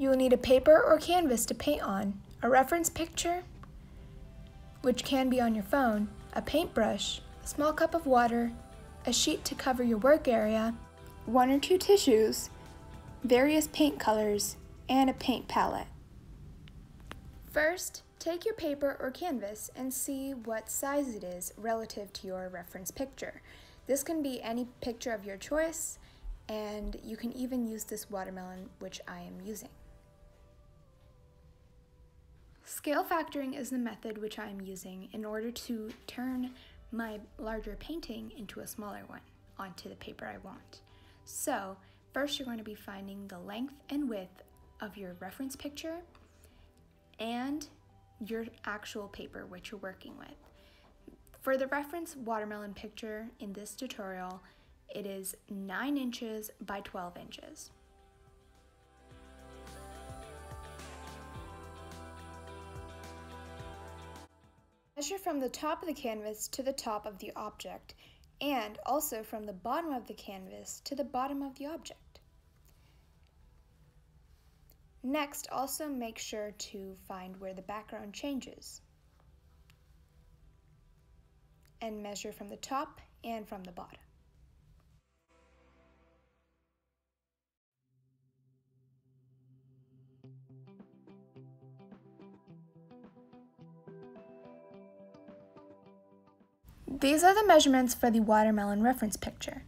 You will need a paper or canvas to paint on, a reference picture, which can be on your phone, a paintbrush, a small cup of water, a sheet to cover your work area, 1 or 2 tissues, various paint colors, and a paint palette. First, take your paper or canvas and see what size it is relative to your reference picture. This can be any picture of your choice, and you can even use this watermelon, which I am using. Scale factoring is the method which I am using in order to turn my larger painting into a smaller one onto the paper I want. So, first you're going to be finding the length and width of your reference picture and your actual paper which you're working with. For the reference watermelon picture in this tutorial, it is 9 inches by 12 inches. Measure from the top of the canvas to the top of the object, and also from the bottom of the canvas to the bottom of the object. Next, also make sure to find where the background changes, and measure from the top and from the bottom. These are the measurements for the watermelon reference picture.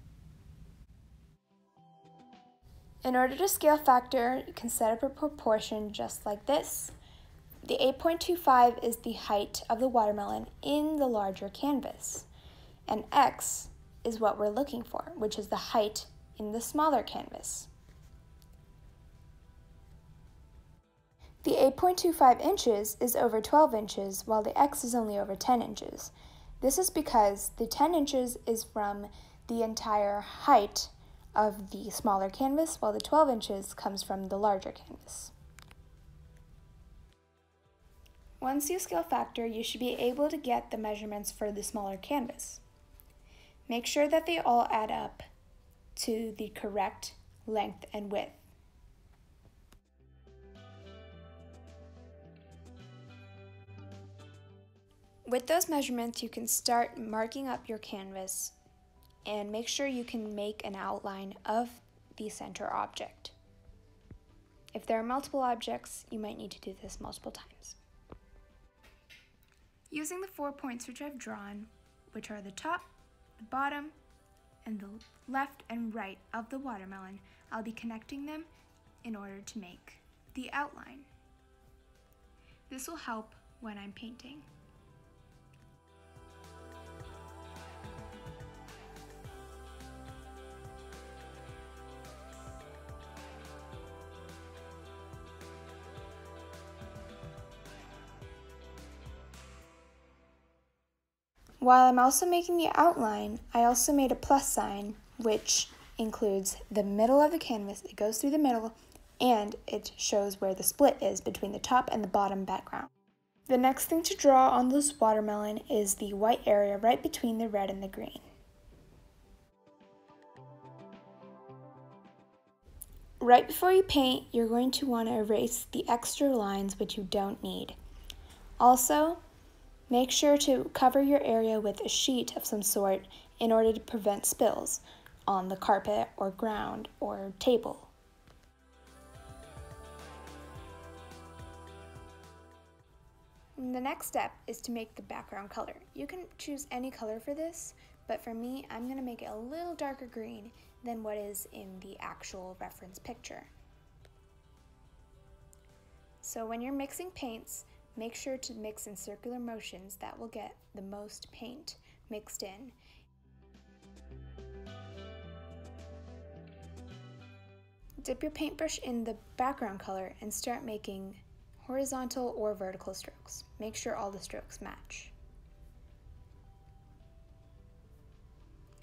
In order to scale factor, you can set up a proportion just like this. The 8.25 is the height of the watermelon in the larger canvas, and X is what we're looking for, which is the height in the smaller canvas. The 8.25 inches is over 12 inches, while the X is only over 10 inches. This is because the 10 inches is from the entire height of the smaller canvas, while the 12 inches comes from the larger canvas. Once you scale factor, you should be able to get the measurements for the smaller canvas. Make sure that they all add up to the correct length and width. With those measurements, you can start marking up your canvas and make sure you can make an outline of the center object. If there are multiple objects, you might need to do this multiple times. Using the 4 points which I've drawn, which are the top, the bottom, and the left and right of the watermelon, I'll be connecting them in order to make the outline. This will help when I'm painting. While I'm also making the outline, I also made a plus sign, which includes the middle of the canvas. It goes through the middle, and it shows where the split is between the top and the bottom background. The next thing to draw on this watermelon is the white area right between the red and the green. Right before you paint, you're going to want to erase the extra lines which you don't need. Also, make sure to cover your area with a sheet of some sort in order to prevent spills on the carpet or ground or table. The next step is to make the background color. You can choose any color for this, but for me, I'm going to make it a little darker green than what is in the actual reference picture. So when you're mixing paints, make sure to mix in circular motions. That will get the most paint mixed in. Dip your paintbrush in the background color and start making horizontal or vertical strokes. Make sure all the strokes match.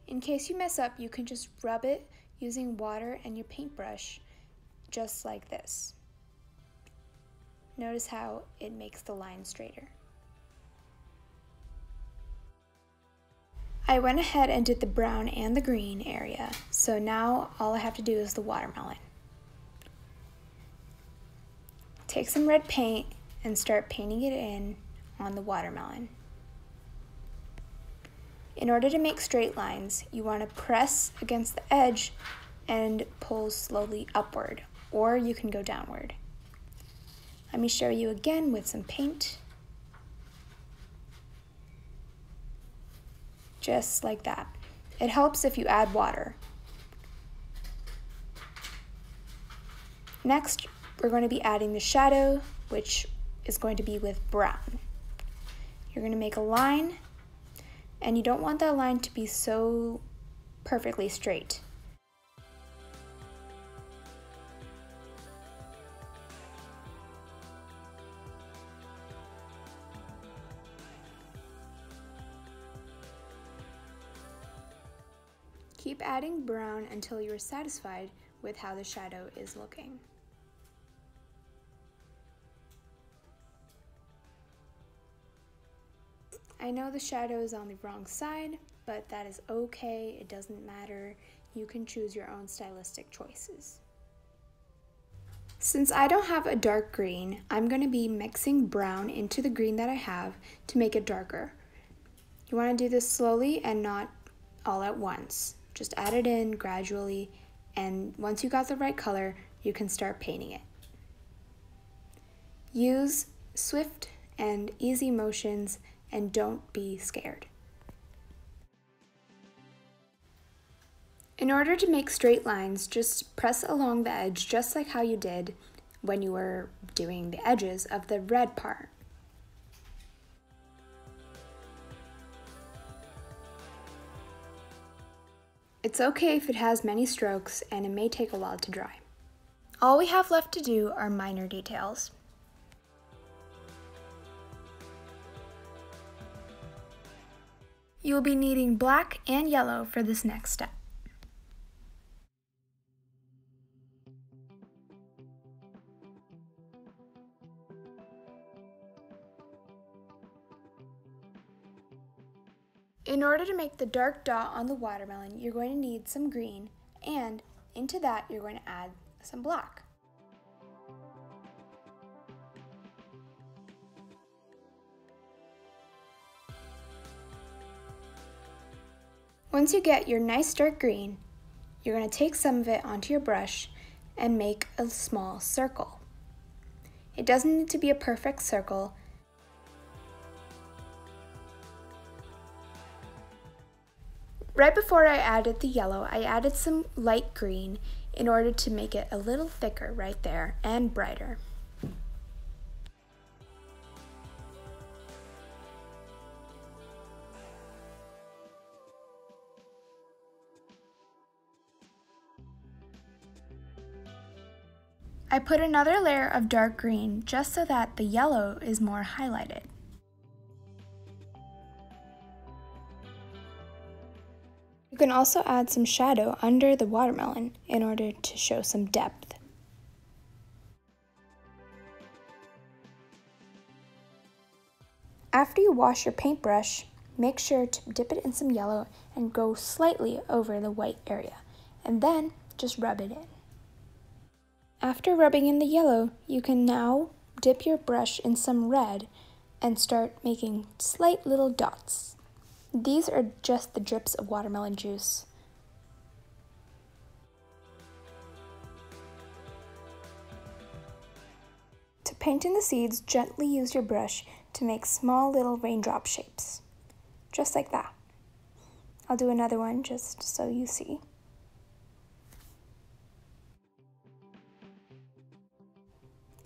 In case you mess up, you can just rub it using water and your paintbrush, just like this. Notice how it makes the line straighter. I went ahead and did the brown and the green area, so now all I have to do is the watermelon. Take some red paint and start painting it in on the watermelon. In order to make straight lines, you want to press against the edge and pull slowly upward, or you can go downward. Let me show you again with some paint. Just like that. It helps if you add water. Next, we're going to be adding the shadow, which is going to be with brown. You're going to make a line, and you don't want that line to be so perfectly straight. Keep adding brown until you are satisfied with how the shadow is looking. I know the shadow is on the wrong side, but that is okay, it doesn't matter. You can choose your own stylistic choices. Since I don't have a dark green, I'm going to be mixing brown into the green that I have to make it darker. You want to do this slowly and not all at once. Just add it in gradually, and once you got the right color, you can start painting it. Use swift and easy motions and don't be scared. In order to make straight lines, just press along the edge just like how you did when you were doing the edges of the red part. It's okay if it has many strokes and it may take a while to dry. All we have left to do are minor details. You will be needing black and yellow for this next step. In order to make the dark dot on the watermelon, you're going to need some green, and into that you're going to add some black. Once you get your nice dark green, you're going to take some of it onto your brush and make a small circle. It doesn't need to be a perfect circle. Right before I added the yellow, I added some light green in order to make it a little thicker right there and brighter. I put another layer of dark green just so that the yellow is more highlighted. You can also add some shadow under the watermelon in order to show some depth. After you wash your paintbrush, make sure to dip it in some yellow and go slightly over the white area, and then just rub it in. After rubbing in the yellow, you can now dip your brush in some red and start making slight little dots. These are just the drips of watermelon juice. To paint in the seeds, gently use your brush to make small little raindrop shapes, just like that. I'll do another one just so you see.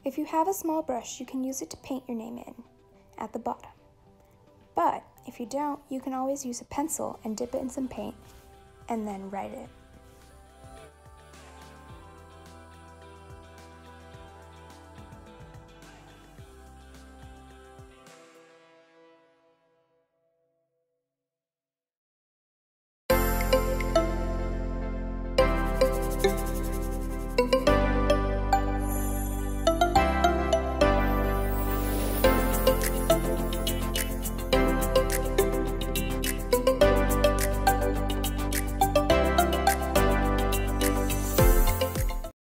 If you have a small brush, you can use it to paint your name in at the bottom. But if you don't, you can always use a pencil and dip it in some paint and then write it.